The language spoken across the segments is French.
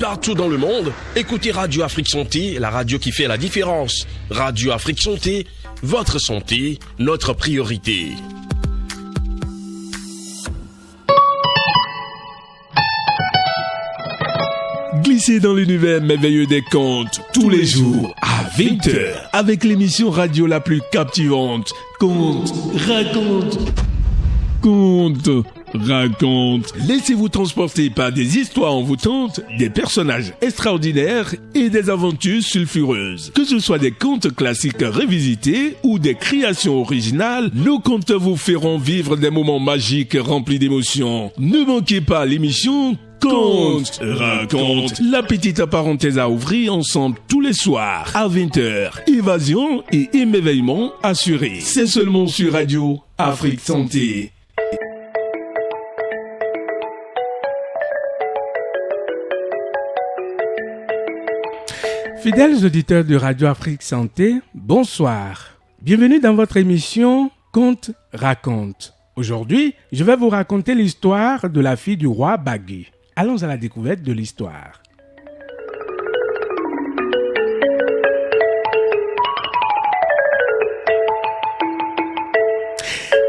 partout dans le monde, écoutez Radio Afrique Santé, la radio qui fait la différence. Radio Afrique Santé, votre santé, notre priorité. Glissez dans l'univers merveilleux des contes tous les jours à 20h avec l'émission radio la plus captivante. Conte, raconte. Conte, raconte. Laissez-vous transporter par des histoires envoûtantes, des personnages extraordinaires et des aventures sulfureuses. Que ce soit des contes classiques révisités ou des créations originales, nos contes vous feront vivre des moments magiques remplis d'émotions. Ne manquez pas l'émission Conte, raconte. La petite parenthèse à ouvrir ensemble tous les soirs à 20h. Évasion et émerveillement assurés. C'est seulement sur Radio Afrique Santé. Fidèles auditeurs de Radio Afrique Santé, bonsoir. Bienvenue dans votre émission Conte raconte. Aujourd'hui, je vais vous raconter l'histoire de la fille du roi Bagui. Allons à la découverte de l'histoire.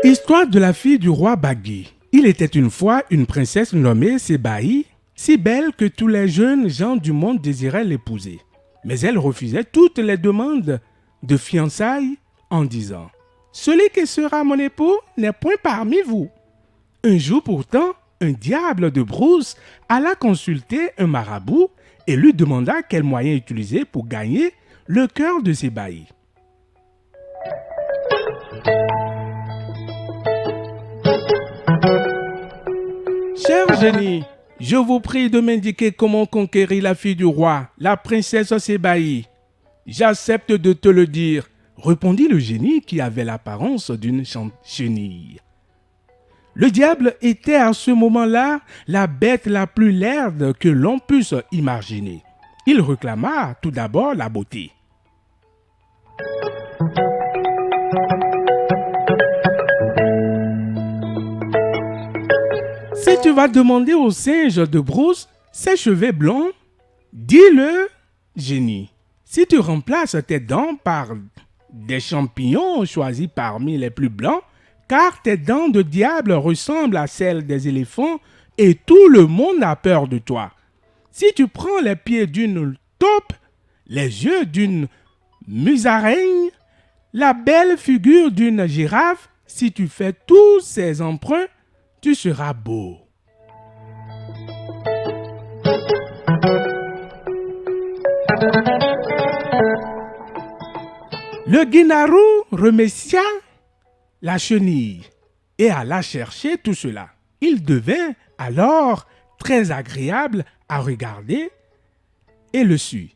Histoire de la fille du roi Bagui. Il était une fois une princesse nommée Sébaï, si belle que tous les jeunes gens du monde désiraient l'épouser. Mais elle refusait toutes les demandes de fiançailles en disant « Celui qui sera mon époux n'est point parmi vous. » Un jour pourtant, un diable de brousse alla consulter un marabout et lui demanda quel moyen utiliser pour gagner le cœur de Sébaï. Cher génie, je vous prie de m'indiquer comment conquérir la fille du roi, la princesse Sébaï. J'accepte de te le dire, répondit le génie qui avait l'apparence d'une chenille. Le diable était à ce moment-là la bête la plus laide que l'on puisse imaginer. Il réclama tout d'abord la beauté. Si tu vas demander au singe de brousse ses cheveux blonds, dis-le, génie. Si tu remplaces tes dents par des champignons choisis parmi les plus blancs, car tes dents de diable ressemblent à celles des éléphants et tout le monde a peur de toi. Si tu prends les pieds d'une taupe, les yeux d'une musaraigne, la belle figure d'une girafe, si tu fais tous ces emprunts, tu seras beau. Le guinarou remercia la chenille et alla chercher tout cela. Il devint alors très agréable à regarder et le sut.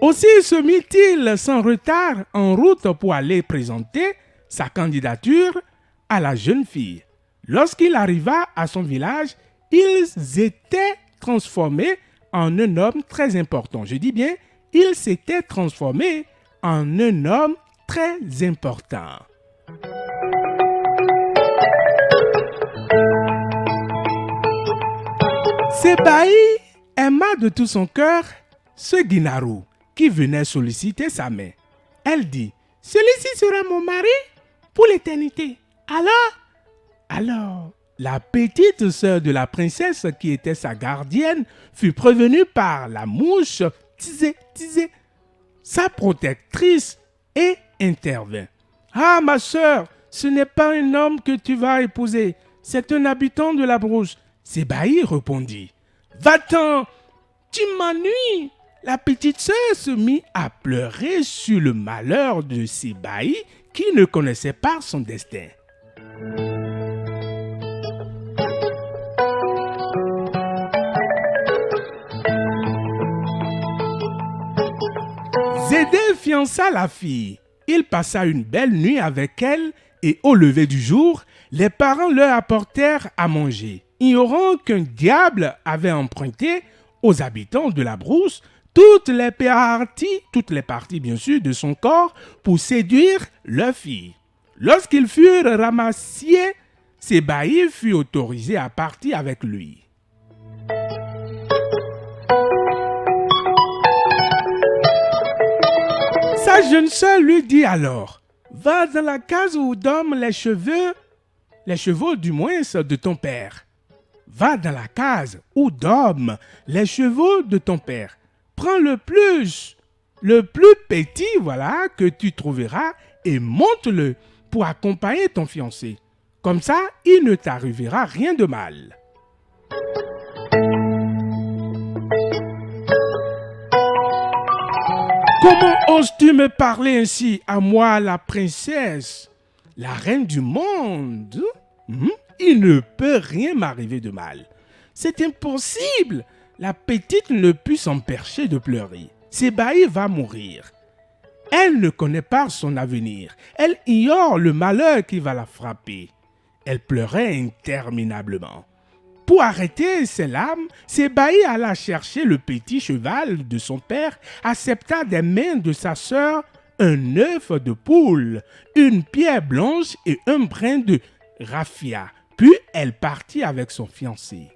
Aussi se mit-il sans retard en route pour aller présenter sa candidature à la jeune fille. Lorsqu'il arriva à son village, ils étaient transformés en un homme très important. Je dis bien, il s'était transformé en un homme très important. Sébaï aima de tout son cœur ce guinarou qui venait solliciter sa main. Elle dit, « Celui-ci sera mon mari pour l'éternité. » Alors, la petite sœur de la princesse qui était sa gardienne fut prévenue par la mouche Tizé, sa protectrice, et intervint. « Ah, ma sœur, ce n'est pas un homme que tu vas épouser, c'est un habitant de la brousse. » Sébaï répondit. « Va-t'en, tu m'ennuies. » La petite sœur se mit à pleurer sur le malheur de Sébaï qui ne connaissait pas son destin. Zédé fiança la fille. Il passa une belle nuit avec elle et au lever du jour, les parents leur apportèrent à manger, ignorant qu'un diable avait emprunté aux habitants de la brousse toutes les parties bien sûr de son corps pour séduire leur fille. Lorsqu'ils furent ramassés, Sébaï fut autorisé à partir avec lui. La jeune sœur lui dit alors, va dans la case où dorment les chevaux du moins de ton père. Va dans la case où dorment les chevaux de ton père. Prends le plus petit, voilà, que tu trouveras et monte-le pour accompagner ton fiancé. Comme ça, il ne t'arrivera rien de mal. Comment oses-tu me parler ainsi à moi, la princesse, la reine du monde? Il ne peut rien m'arriver de mal. C'est impossible. La petite ne put s'empêcher de pleurer. Sébaï va mourir. Elle ne connaît pas son avenir. Elle ignore le malheur qui va la frapper. Elle pleurait interminablement. Pour arrêter ses larmes, Sébaï alla chercher le petit cheval de son père, accepta des mains de sa sœur un œuf de poule, une pierre blanche et un brin de raffia. Puis elle partit avec son fiancé.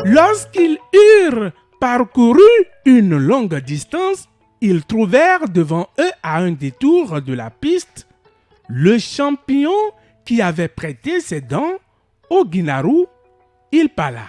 Lorsqu'ils eurent parcouru une longue distance, ils trouvèrent devant eux, à un détour de la piste, le champion qui avait prêté ses dents au Guinaru. Il parla.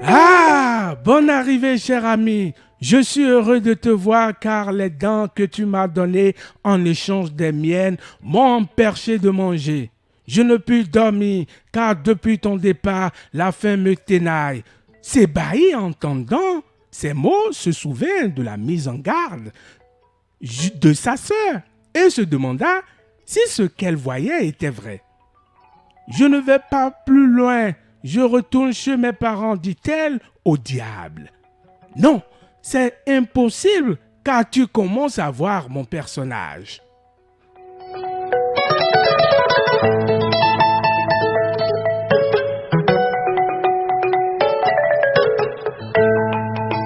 Ah, bonne arrivée, cher ami. Je suis heureux de te voir car les dents que tu m'as données en échange des miennes m'ont empêché de manger. Je ne puis dormir car depuis ton départ, la faim me ténaille. Sébaï, entendant ces mots, se souvint de la mise en garde de sa sœur et se demanda si ce qu'elle voyait était vrai. « Je ne vais pas plus loin, je retourne chez mes parents, dit-elle au diable. « Non, c'est impossible car tu commences à voir mon personnage. »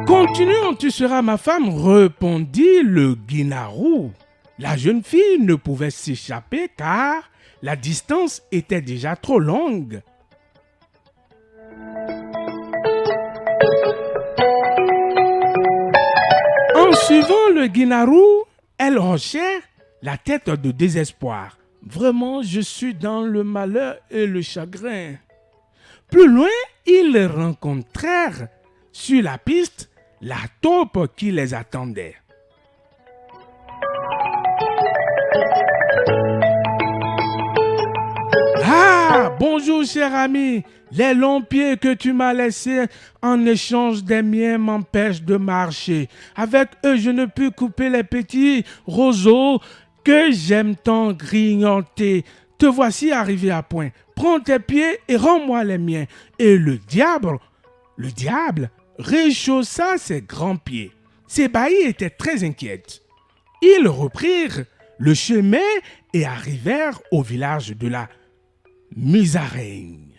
Continuons, tu seras ma femme, répondit le Guinaru. La jeune fille ne pouvait s'échapper car la distance était déjà trop longue. En suivant le Guinaru, elle hochait la tête de désespoir. Vraiment, je suis dans le malheur et le chagrin. Plus loin, ils rencontrèrent sur la piste la taupe qui les attendait. Ah, bonjour cher ami, les longs pieds que tu m'as laissés en échange des miens m'empêchent de marcher. Avec eux, je ne peux couper les petits roseaux que j'aime tant grignoter. Te voici arrivé à point. Prends tes pieds et rends-moi les miens. Et le diable réchaussa ses grands pieds. Sébaï était très inquiète. Ils reprirent le chemin et arrivèrent au village de la musaraigne.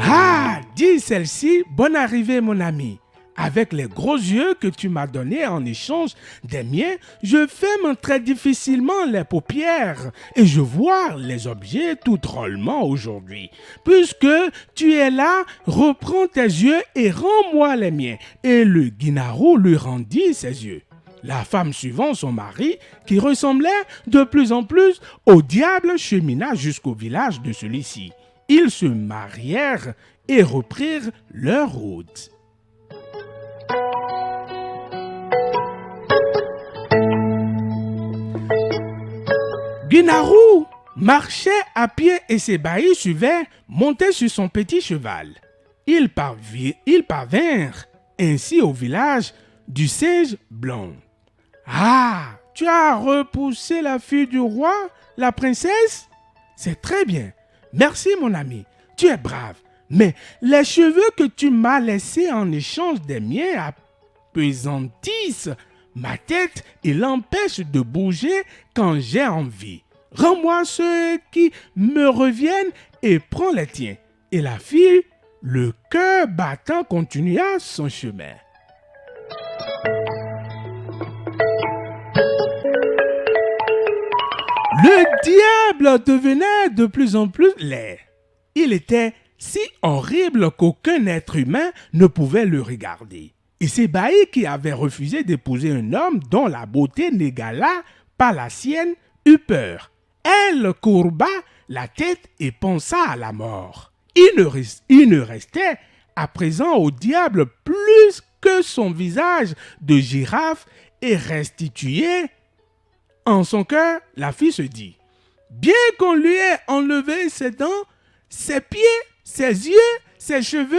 Ah, dit celle-ci, bonne arrivée mon ami. Avec les gros yeux que tu m'as donnés en échange des miens, je ferme très difficilement les paupières et je vois les objets tout drôlement aujourd'hui. Puisque tu es là, reprends tes yeux et rends-moi les miens. Et le Guinaru lui rendit ses yeux. La femme suivant son mari, qui ressemblait de plus en plus au diable, chemina jusqu'au village de celui-ci. Ils se marièrent et reprirent leur route. Guinaru marchait à pied et Sébaï suivait, monté sur son petit cheval. Ils parvinrent ainsi au village du singe blanc. « Ah, tu as repoussé la fille du roi, la princesse? C'est très bien. Merci mon ami, tu es brave. Mais les cheveux que tu m'as laissés en échange des miens appesantissent ma tête et l'empêchent de bouger quand j'ai envie. Rends-moi ceux qui me reviennent et prends les tiens. » Et la fille, le cœur battant, continua son chemin. Le diable devenait de plus en plus laid. Il était si horrible qu'aucun être humain ne pouvait le regarder. Et Sébaï, qui avait refusé d'épouser un homme dont la beauté n'égala pas la sienne, eut peur. Elle courba la tête et pensa à la mort. Il ne restait à présent au diable plus que son visage de girafe et restitué en son cœur. La fille se dit: bien qu'on lui ait enlevé ses dents, ses pieds, ses yeux, ses cheveux,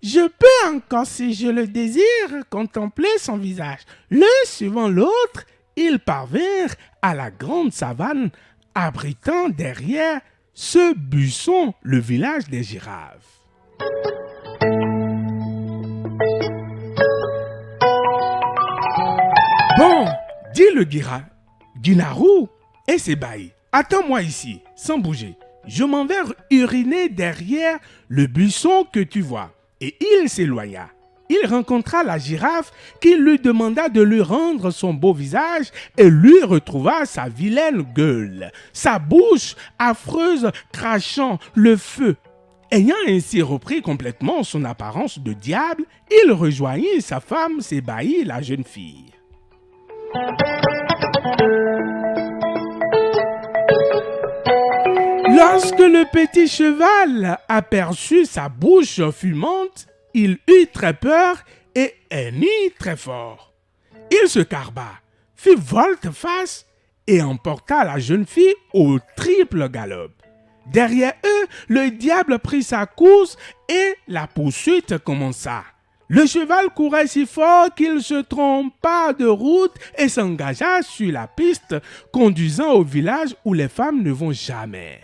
je peux encore, si je le désire, contempler son visage. L'un suivant l'autre, ils parvinrent à la grande savane, abritant derrière ce buisson le village des girafes. Bon, dit le Guinarou et Sébaï, attends-moi ici, sans bouger. Je m'en vais uriner derrière le buisson que tu vois. Et il s'éloigna. Il rencontra la girafe qui lui demanda de lui rendre son beau visage et lui retrouva sa vilaine gueule, sa bouche affreuse crachant le feu. Ayant ainsi repris complètement son apparence de diable, il rejoignit sa femme Sébaï, la jeune fille. Lorsque le petit cheval aperçut sa bouche fumante, il eut très peur et hennit très fort. Il se carba, fit volte-face et emporta la jeune fille au triple galop. Derrière eux, le diable prit sa course et la poursuite commença. Le cheval courait si fort qu'il se trompa de route et s'engagea sur la piste conduisant au village où les femmes ne vont jamais.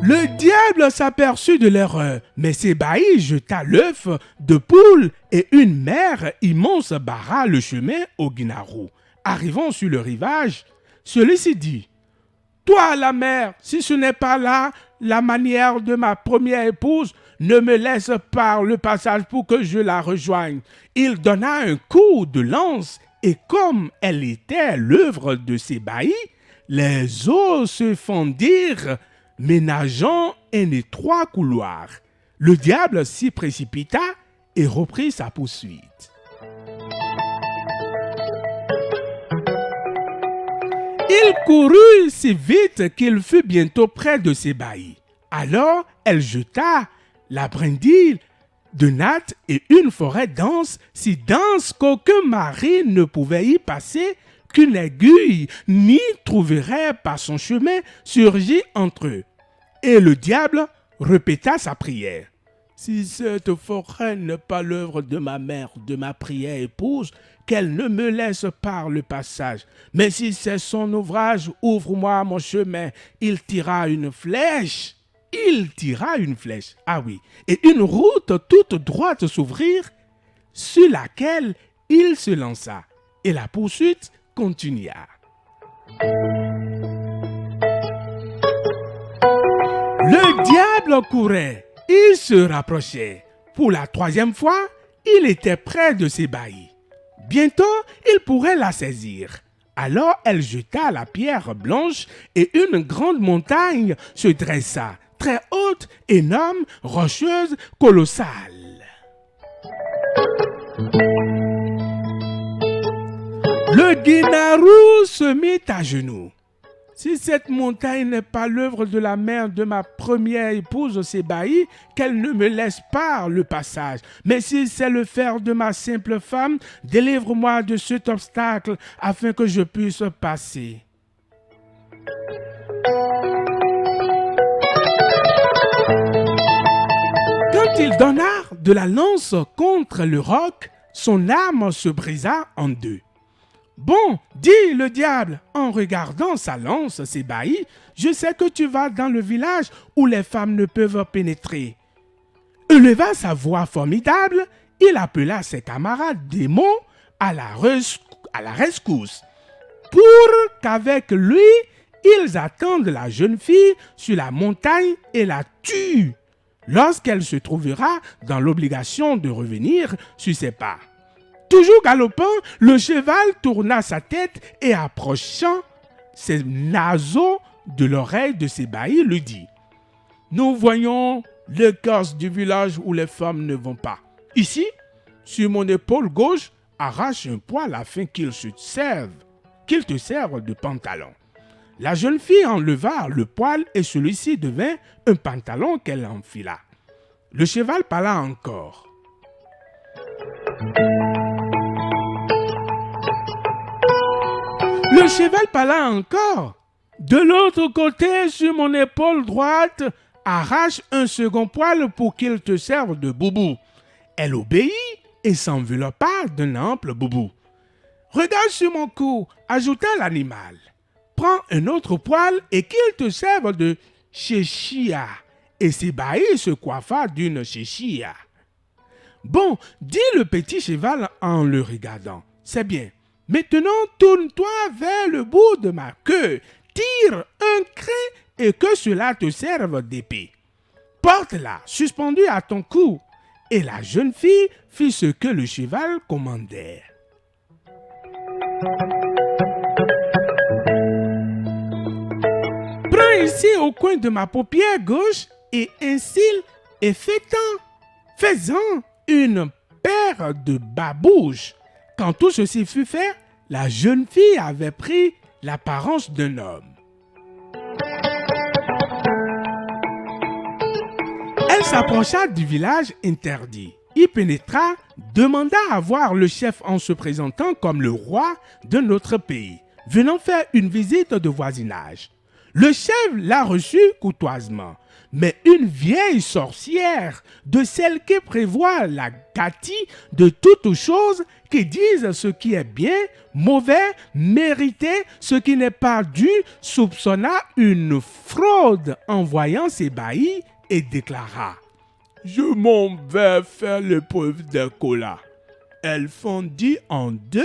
Le diable s'aperçut de l'erreur, mais Sébaï jeta l'œuf de poule et une mer immense barra le chemin au Guinarou. Arrivant sur le rivage, celui-ci dit: « Toi, la mer, si ce n'est pas là la manière de ma première épouse, ne me laisse pas le passage pour que je la rejoigne. » Il donna un coup de lance et comme elle était l'œuvre de Sébaï, les eaux se fendirent, ménageant un étroit couloir. Le diable s'y précipita et reprit sa poursuite. Il courut si vite qu'il fut bientôt près de Sébaï. Alors elle jeta la brindille de natte et une forêt dense, si dense qu'aucun mari ne pouvait y passer, qu'une aiguille n'y trouverait pas son chemin, surgit entre eux. Et le diable répéta sa prière. Si cette forêt n'est pas l'œuvre de ma mère, de ma prière épouse, qu'elle ne me laisse pas le passage. Mais si c'est son ouvrage, ouvre-moi mon chemin. Il tira une flèche. Ah oui. Et une route toute droite s'ouvrit, sur laquelle il se lança. Et la poursuite continua. Le diable courait. Il se rapprochait. Pour la troisième fois, il était près de Sébaï. Bientôt, il pourrait la saisir. Alors elle jeta la pierre blanche et une grande montagne se dressa, très haute, énorme, rocheuse, colossale. Le Guinarou se mit à genoux. Si cette montagne n'est pas l'œuvre de la mère de ma première épouse Sébaï, qu'elle ne me laisse pas le passage. Mais si c'est le faire de ma simple femme, délivre-moi de cet obstacle afin que je puisse passer. Quand il donna de la lance contre le roc, son âme se brisa en deux. Bon, dit le diable, en regardant sa lance, Sébaï, je sais que tu vas dans le village où les femmes ne peuvent pénétrer. Éleva sa voix formidable, il appela ses camarades démons à la rescousse, pour qu'avec lui, ils attendent la jeune fille sur la montagne et la tuent, lorsqu'elle se trouvera dans l'obligation de revenir sur ses pas. Toujours galopant, le cheval tourna sa tête et approchant ses naseaux de l'oreille de Sébaï, lui dit « Nous voyons l'écorce du village où les femmes ne vont pas. Ici, sur mon épaule gauche, arrache un poil afin qu'il te serve de pantalon. » La jeune fille enleva le poil et celui-ci devint un pantalon qu'elle enfila. Le cheval parla encore. Le cheval parla encore. De l'autre côté, sur mon épaule droite, arrache un second poil pour qu'il te serve de boubou. Elle obéit et s'enveloppa d'un ample boubou. Regarde sur mon cou, ajouta l'animal. Prends un autre poil et qu'il te serve de chéchia. Et Sébaï se coiffa d'une chéchia. Bon, dit le petit cheval en le regardant. C'est bien. Maintenant, tourne-toi vers le bout de ma queue. Tire un crin et que cela te serve d'épée. Porte-la, suspendue à ton cou. Et la jeune fille fit ce que le cheval commandait. Prends ici au coin de ma paupière gauche et un cil et fais-en une paire de babouches. Quand tout ceci fut fait, la jeune fille avait pris l'apparence d'un homme. Elle s'approcha du village interdit, y pénétra, demanda à voir le chef en se présentant comme le roi d'un autre pays, venant faire une visite de voisinage. Le chef la reçut courtoisement, mais une vieille sorcière, de celle qui prévoit la gâtie de toutes choses, qui disent ce qui est bien, mauvais, mérité, ce qui n'est pas dû, soupçonna une fraude en voyant Sébaï et déclara « Je m'en vais faire l'épreuve des colas. » Elle fondit en deux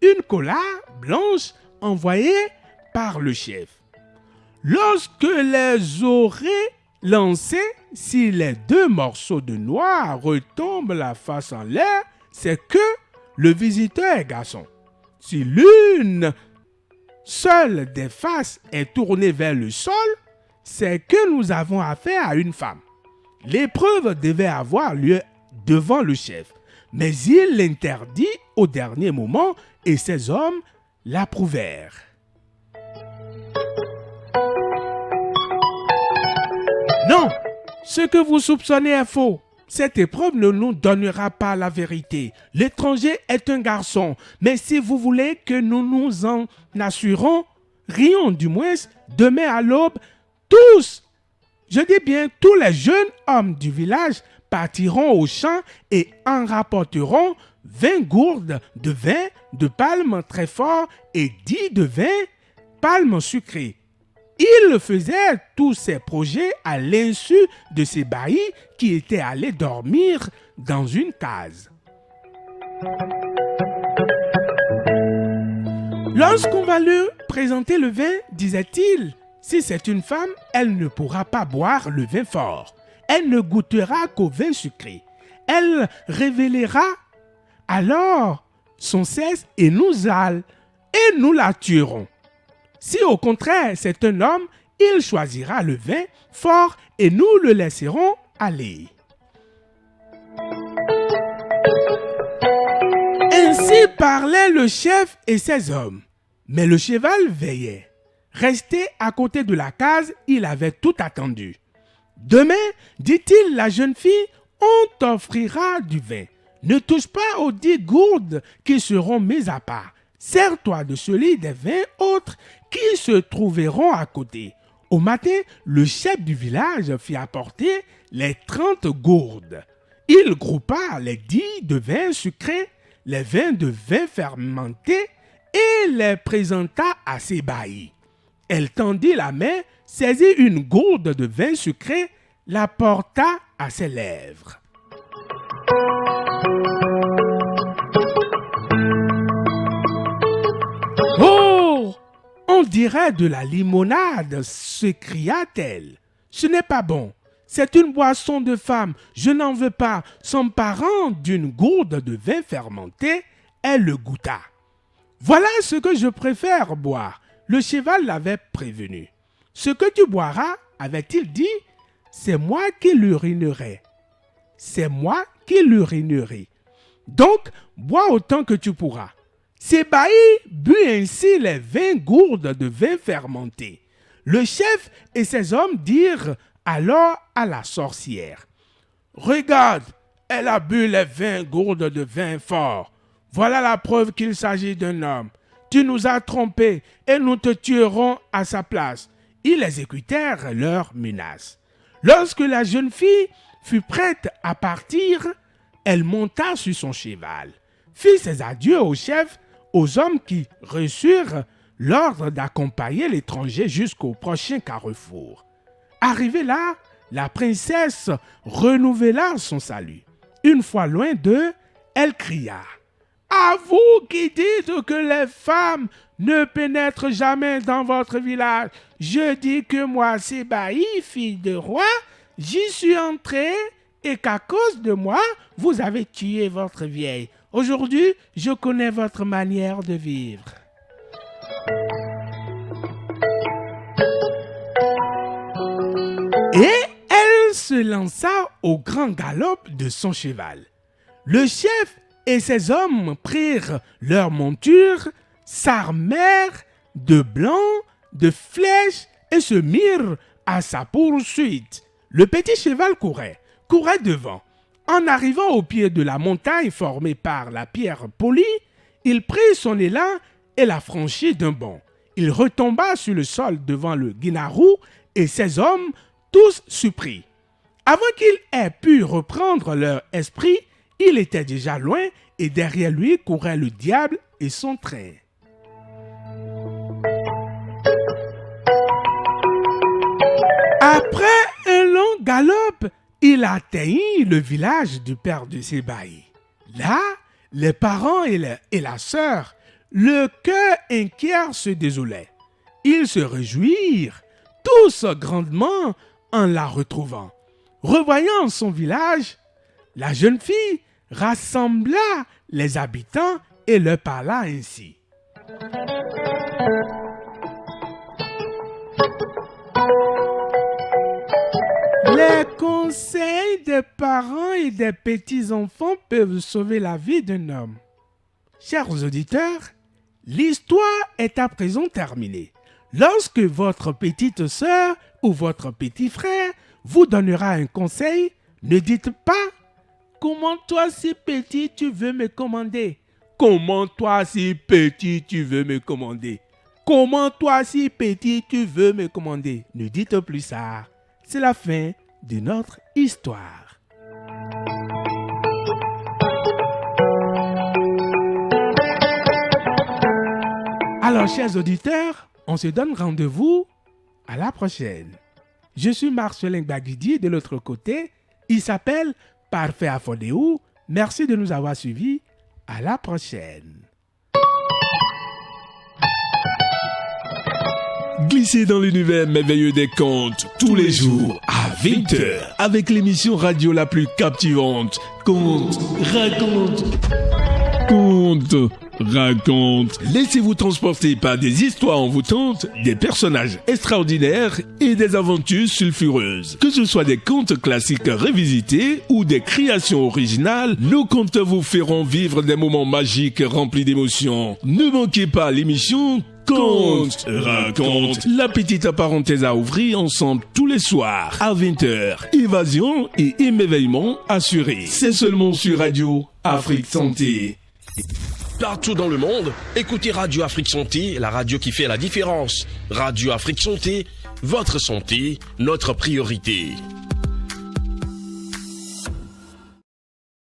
une cola blanche envoyée par le chef. Lorsque les aurait lancés, si les deux morceaux de noix retombent la face en l'air, c'est que le visiteur est garçon. Si l'une seule des faces est tournée vers le sol, c'est que nous avons affaire à une femme. L'épreuve devait avoir lieu devant le chef, mais il l'interdit au dernier moment et ses hommes l'approuvèrent. Non, ce que vous soupçonnez est faux. Cette épreuve ne nous donnera pas la vérité. L'étranger est un garçon, mais si vous voulez que nous nous en assurons, rions du moins demain à l'aube, tous, je dis bien tous les jeunes hommes du village partiront au champ et en rapporteront 20 gourdes de vin de palme très fort et 10 de vin palme sucrée. Il faisait tous ses projets à l'insu de Sébaï qui était allé dormir dans une case. Lorsqu'on va lui présenter le vin, disait-il, si c'est une femme, elle ne pourra pas boire le vin fort. Elle ne goûtera qu'au vin sucré. Elle révélera alors son sexe et nous la tuerons. Si au contraire c'est un homme, il choisira le vin fort et nous le laisserons aller. Ainsi parlait le chef et ses hommes. Mais le cheval veillait. Resté à côté de la case, il avait tout attendu. Demain, dit-il la jeune fille, on t'offrira du vin. Ne touche pas aux 10 gourdes qui seront mises à part. Sers-toi de celui des 20 autres qui se trouveront à côté. Au matin, le chef du village fit apporter les 30 gourdes. Il groupa les 10 de vin sucré, les 20 de vin fermenté et les présenta à Sébaï. Elle tendit la main, saisit une gourde de vin sucré, la porta à ses lèvres. Oh! On dirait de la limonade, s'écria-t-elle. Ce n'est pas bon. C'est une boisson de femme, je n'en veux pas. S'emparant d'une gourde de vin fermenté, elle le goûta. Voilà ce que je préfère boire. Le cheval l'avait prévenu. Ce que tu boiras, avait-il dit, c'est moi qui l'urinerai. C'est moi qui l'urinerai. Donc, bois autant que tu pourras. Sébaï but ainsi les 20 gourdes de vin fermenté. Le chef et ses hommes dirent alors à la sorcière, « Regarde, elle a bu les 20 gourdes de vin fort. Voilà la preuve qu'il s'agit d'un homme. Tu nous as trompés et nous te tuerons à sa place. » Ils exécutèrent leurs menaces. Lorsque la jeune fille fut prête à partir, elle monta sur son cheval, fit ses adieux au chef, aux hommes qui reçurent l'ordre d'accompagner l'étranger jusqu'au prochain carrefour. Arrivée là, la princesse renouvela son salut. Une fois loin d'eux, elle cria, « À vous qui dites que les femmes ne pénètrent jamais dans votre village, je dis que moi, Sébaï, fille de roi, j'y suis entrée et qu'à cause de moi, vous avez tué votre vieille. Aujourd'hui, je connais votre manière de vivre. » Et elle se lança au grand galop de son cheval. Le chef et ses hommes prirent leur monture, s'armèrent de blancs, de flèches et se mirent à sa poursuite. Le petit cheval courait devant. En arrivant au pied de la montagne formée par la pierre polie, il prit son élan et la franchit d'un bond. Il retomba sur le sol devant le guinarou et ses hommes, tous surpris. Avant qu'ils aient pu reprendre leur esprit, il était déjà loin et derrière lui courait le diable et son train. Après un long galop, il atteignit le village du père de Sébaï. Là, les parents et la sœur, le cœur inquiet, se désolaient. Ils se réjouirent tous grandement en la retrouvant. Revoyant son village, la jeune fille rassembla les habitants et leur parla ainsi. Les conseils des parents et des petits-enfants peuvent sauver la vie d'un homme. Chers auditeurs, l'histoire est à présent terminée. Lorsque votre petite sœur ou votre petit frère vous donnera un conseil, ne dites pas « Comment toi si petit tu veux me commander ?»« Comment toi si petit tu veux me commander ?»« Comment toi si petit tu veux me commander ?» Ne dites plus ça. C'est la fin de notre histoire. Alors, chers auditeurs, on se donne rendez-vous à la prochaine. Je suis Marcelin Baguidi de l'autre côté. Il s'appelle Parfait Afodéou. Merci de nous avoir suivis. À la prochaine. Glissez dans l'univers merveilleux des contes tous les jours à 20h avec l'émission radio la plus captivante. Conte, raconte. Conte, raconte. Laissez-vous transporter par des histoires envoûtantes, des personnages extraordinaires et des aventures sulfureuses. Que ce soit des contes classiques revisités ou des créations originales, nos contes vous feront vivre des moments magiques remplis d'émotions. Ne manquez pas l'émission Conte, raconte. La petite parenthèse à ouvrir ensemble tous les soirs à 20h. Évasion et émerveillement assurés. C'est seulement sur Radio Afrique Santé. Partout dans le monde, écoutez Radio Afrique Santé, la radio qui fait la différence. Radio Afrique Santé, votre santé, notre priorité.